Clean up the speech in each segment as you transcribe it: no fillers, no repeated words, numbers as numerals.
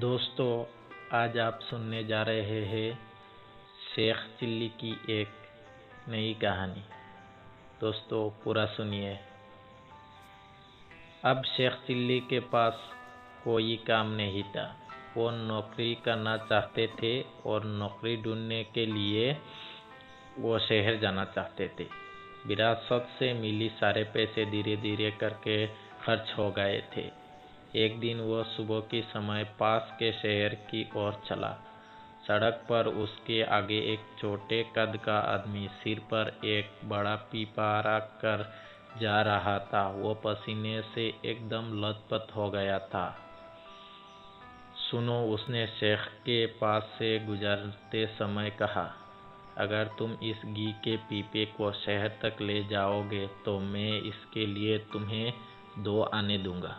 दोस्तों, आज आप सुनने जा रहे हैं शेख चिल्ली की एक नई कहानी। दोस्तों, पूरा सुनिए। अब शेख चिल्ली के पास कोई काम नहीं था। वो नौकरी करना चाहते थे और नौकरी ढूंढने के लिए वो शहर जाना चाहते थे। विरासत से मिली सारे पैसे धीरे धीरे करके खर्च हो गए थे। एक दिन वो सुबह के समय पास के शहर की ओर चला। सड़क पर उसके आगे एक छोटे कद का आदमी सिर पर एक बड़ा पीपा रख कर जा रहा था। वो पसीने से एकदम लथपथ हो गया था। सुनो, उसने शेख के पास से गुजरते समय कहा, अगर तुम इस घी के पीपे को शहर तक ले जाओगे तो मैं इसके लिए तुम्हें 2 आने दूंगा।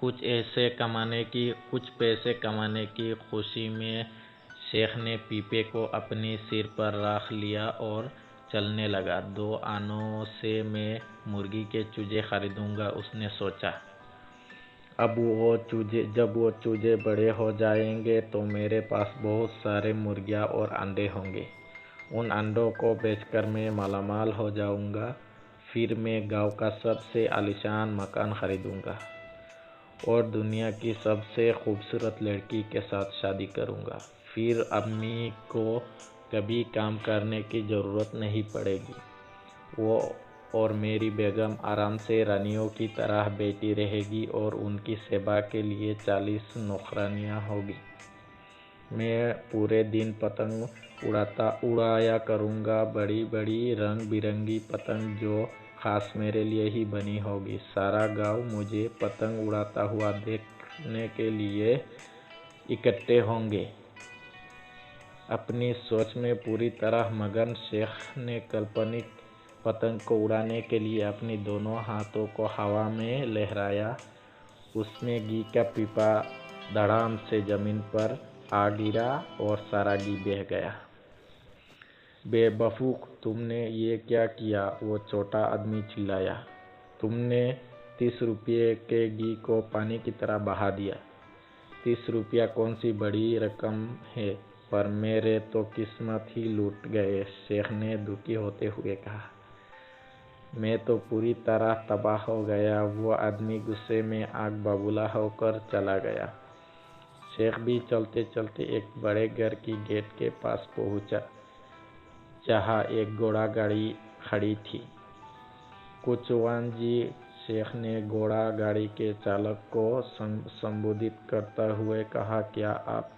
कुछ पैसे कमाने की खुशी में शेख ने पीपे को अपने सिर पर रख लिया और चलने लगा। 2 आनों से मैं मुर्गी के चूजे खरीदूंगा, उसने सोचा। जब वो चूजे बड़े हो जाएंगे तो मेरे पास बहुत सारे मुर्गियाँ और अंडे होंगे। उन अंडों को बेचकर मैं मालामाल हो जाऊंगा। फिर मैं गांव का सबसे आलीशान मकान खरीदूंगा और दुनिया की सबसे खूबसूरत लड़की के साथ शादी करूंगा। फिर अम्मी को कभी काम करने की ज़रूरत नहीं पड़ेगी। वो और मेरी बेगम आराम से रानियों की तरह बैठी रहेगी और उनकी सेवा के लिए 40 नौकरानियाँ होगी। मैं पूरे दिन पतंग उड़ाया करूँगा, बड़ी बड़ी रंग बिरंगी पतंग जो खास मेरे लिए ही बनी होगी। सारा गांव मुझे पतंग उड़ाता हुआ देखने के लिए इकट्ठे होंगे। अपनी सोच में पूरी तरह मगन शेख ने काल्पनिक पतंग को उड़ाने के लिए अपनी दोनों हाथों को हवा में लहराया। उसमें घी का पीपा धड़ाम से जमीन पर आ गिरा और सारा घी बह गया। बेवकूफ, तुमने ये क्या किया? वो छोटा आदमी चिल्लाया। तुमने 30 रुपये के घी को पानी की तरह बहा दिया। 30 रुपया कौन सी बड़ी रकम है, पर मेरे तो किस्मत ही लूट गए, शेख ने दुखी होते हुए कहा। मैं तो पूरी तरह तबाह हो गया। वो आदमी गुस्से में आग बबूला होकर चला गया। शेख भी चलते चलते एक बड़े घर की गेट के पास पहुंचा, जहाँ एक घोड़ा गाड़ी खड़ी थी। कुचवान जी, शेख ने घोड़ा गाड़ी के चालक को संबोधित करते हुए कहा, क्या आप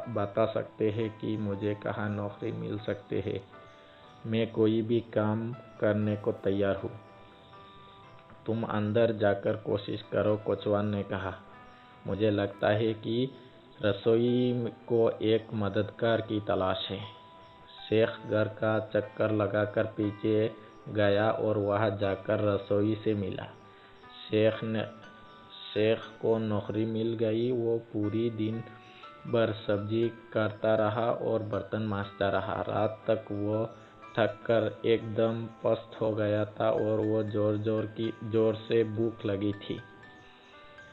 बता सकते हैं कि मुझे कहाँ नौकरी मिल सकती है? मैं कोई भी काम करने को तैयार हूँ। तुम अंदर जाकर कोशिश करो, कोचवान ने कहा। मुझे लगता है कि रसोई को एक मददगार की तलाश है। शेख घर का चक्कर लगाकर पीछे गया और वहां जाकर रसोई से मिला। शेख को नौकरी मिल गई। वो पूरी दिन भर सब्जी काटता रहा और बर्तन मांजता रहा। रात तक वो थक कर एकदम पस्त हो गया था और वो जोर से भूख लगी थी।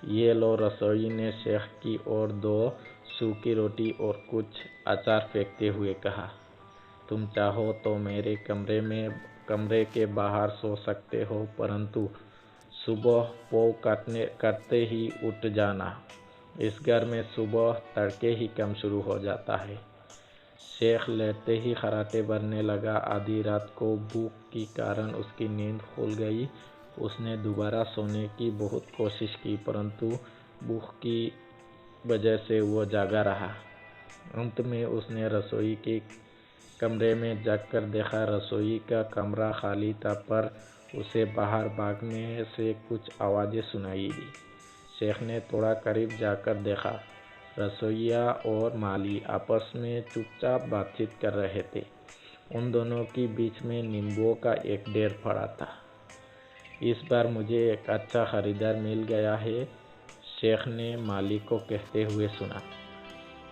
ये लो, रसोई ने शेख की ओर 2 सूखी रोटी और कुछ अचार फेंकते हुए कहा। तुम चाहो तो मेरे कमरे के बाहर सो सकते हो, परंतु सुबह पौ काटते ही उठ जाना। इस घर में सुबह तड़के ही काम शुरू हो जाता है। शेख लेटते ही खर्राटे भरने लगा। आधी रात को भूख के कारण उसकी नींद खुल गई। उसने दोबारा सोने की बहुत कोशिश की, परंतु भूख की वजह से वो जागा रहा। अंत में उसने रसोई के कमरे में जाकर देखा। रसोई का कमरा खाली था, पर उसे बाहर भागने से कुछ आवाज़ें सुनाई दी। शेख ने थोड़ा करीब जाकर देखा। रसोइया और माली आपस में चुपचाप बातचीत कर रहे थे। उन दोनों के बीच में नींबुओं का एक ढेर पड़ा था। इस बार मुझे एक अच्छा खरीदार मिल गया है, शेख ने माली को कहते हुए सुना।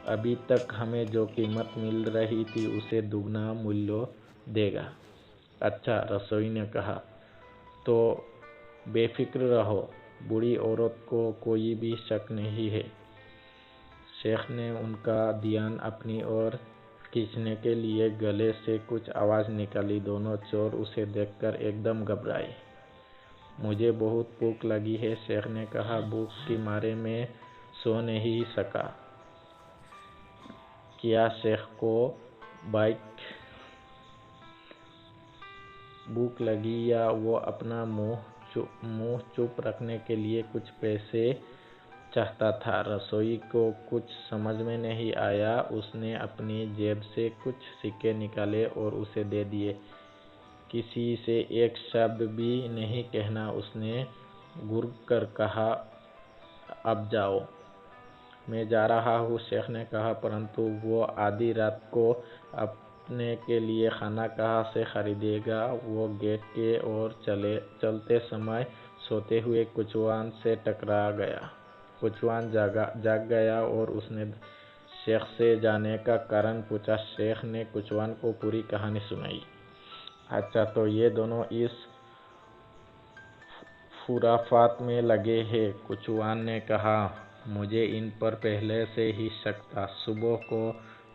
अभी तक हमें जो कीमत मिल रही थी उसे दुगना मूल्य देगा। अच्छा, रसोई ने कहा, तो बेफिक्र रहो, बूढ़ी औरत को कोई भी शक नहीं है। शेख ने उनका ध्यान अपनी ओर खींचने के लिए गले से कुछ आवाज़ निकाली। दोनों चोर उसे देखकर एकदम घबराए। मुझे बहुत भूख लगी है, शेख ने कहा। भूख के मारे मैं सो नहीं सका। क्या शेख को भूख लगी या वो अपना मुंह चुप रखने के लिए कुछ पैसे चाहता था? रसोई को कुछ समझ में नहीं आया। उसने अपनी जेब से कुछ सिक्के निकाले और उसे दे दिए। किसी से एक शब्द भी नहीं कहना, उसने घूर कर कहा। अब जाओ। मैं जा रहा हूँ, शेख ने कहा, परंतु वो आधी रात को अपने के लिए खाना कहाँ से खरीदेगा? वो गेट के ओर चलते समय सोते हुए कुचवान से टकरा गया। कुचवान जाग गया और उसने शेख से जाने का कारण पूछा। शेख ने कुचवान को पूरी कहानी सुनाई। अच्छा, तो ये दोनों इस खुराफात में लगे हैं, कुचवान ने कहा। मुझे इन पर पहले से ही शक था। सुबह को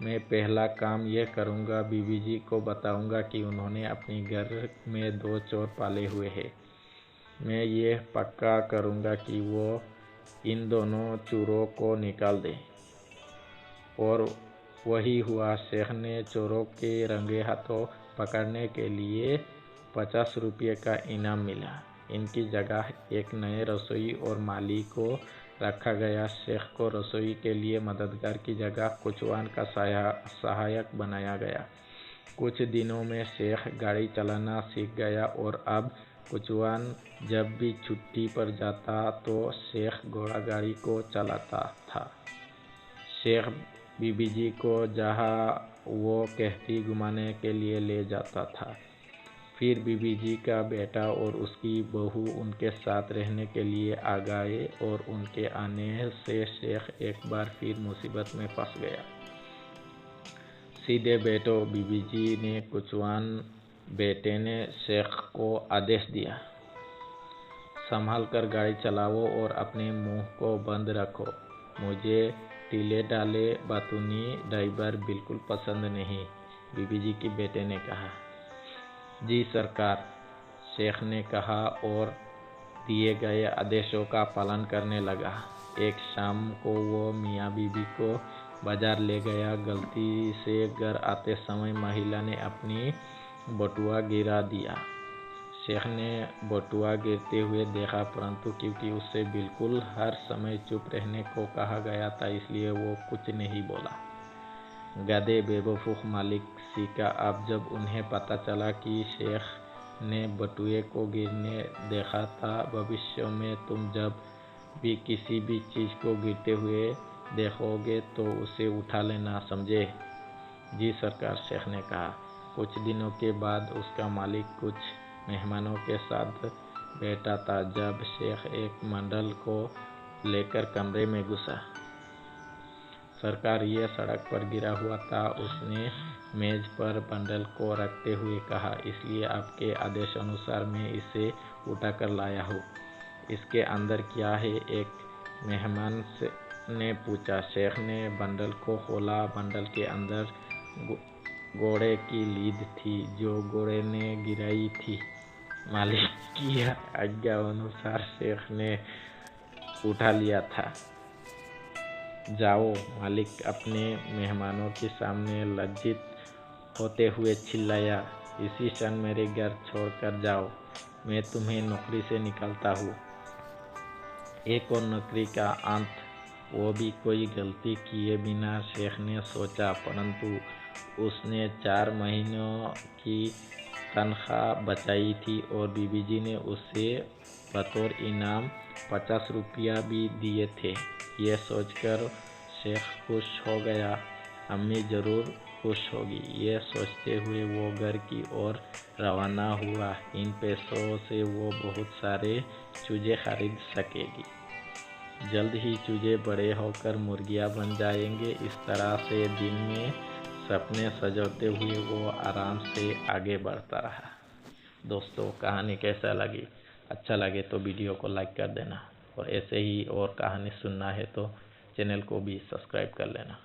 मैं पहला काम यह करूँगा, बीबी जी को बताऊँगा कि उन्होंने अपने घर में 2 चोर पाले हुए हैं। मैं ये पक्का करूँगा कि वो इन दोनों चोरों को निकाल दे। और वही हुआ। शेख ने चोरों के रंगे हाथों पकड़ने के लिए 50 रुपये का इनाम मिला। इनकी जगह एक नए रसोई और माली को रखा गया। शेख को रसोई के लिए मददगार की जगह कुचवान का सहायक बनाया गया। कुछ दिनों में शेख गाड़ी चलाना सीख गया और अब कुचवान जब भी छुट्टी पर जाता तो शेख घोड़ा गाड़ी को चलाता था। शेख बीबी जी को जहाँ वो कहती घुमाने के लिए ले जाता था। फिर बीबी जी का बेटा और उसकी बहू उनके साथ रहने के लिए आ गए और उनके आने से शेख एक बार फिर मुसीबत में फंस गया। सीधे बैठो, बीबी जी ने कुचवान बेटे ने शेख को आदेश दिया। संभाल कर गाड़ी चलाओ और अपने मुंह को बंद रखो। मुझे टीले डाले बातूनी ड्राइवर बिल्कुल पसंद नहीं, बीबी जी के बेटे ने कहा। जी सरकार, शेख ने कहा और दिए गए आदेशों का पालन करने लगा। एक शाम को वो मियाँ बीबी को बाजार ले गया। गलती से घर आते समय महिला ने अपनी बटुआ गिरा दिया। शेख ने बटुआ गिरते हुए देखा, परंतु क्योंकि उससे बिल्कुल हर समय चुप रहने को कहा गया था, इसलिए वो कुछ नहीं बोला। गधे बेवकूफ़, मालिक सीखा। अब जब उन्हें पता चला कि शेख ने बटुए को गिरने देखा था, भविष्य में तुम जब भी किसी भी चीज़ को गिरते हुए देखोगे तो उसे उठा लेना, समझे? जी सरकार, शेख ने कहा। कुछ दिनों के बाद उसका मालिक कुछ मेहमानों के साथ बैठा था जब शेख एक बंडल को लेकर कमरे में घुसा। सरकार, ये सड़क पर गिरा हुआ था, उसने मेज पर बंडल को रखते हुए कहा, इसलिए आपके आदेश अनुसार मैं इसे उठाकर लाया हूँ। इसके अंदर क्या है? एक मेहमान ने पूछा। शेख ने बंडल को खोला। बंडल के अंदर घोड़े की लीद थी जो घोड़े ने गिराई थी। मालिक की आज्ञा अनुसार शेख ने उठा लिया था। जाओ, मालिक अपने मेहमानों के सामने लज्जित होते हुए चिल्लाया, इसी क्षण मेरे घर छोड़कर जाओ, मैं तुम्हें नौकरी से निकालता हूँ। एक और नौकरी का अंत, वो भी कोई गलती किए बिना, शेख ने सोचा, परंतु उसने 4 महीनों की तनख्वाह बचाई थी और बीबी जी ने उसे बतौर इनाम 50 रुपया भी दिए थे। ये सोचकर शेख खुश हो गया। अम्मी ज़रूर खुश होगी, ये सोचते हुए वो घर की ओर रवाना हुआ। इन पैसों से वो बहुत सारे चूजे खरीद सकेगी। जल्द ही चूजे बड़े होकर मुर्गियाँ बन जाएंगे। इस तरह से दिन में सपने सजाते हुए वो आराम से आगे बढ़ता रहा। दोस्तों, कहानी कैसा लगी? अच्छा लगे तो वीडियो को लाइक कर देना। और ऐसे ही और कहानी सुनना है तो चैनल को भी सब्सक्राइब कर लेना।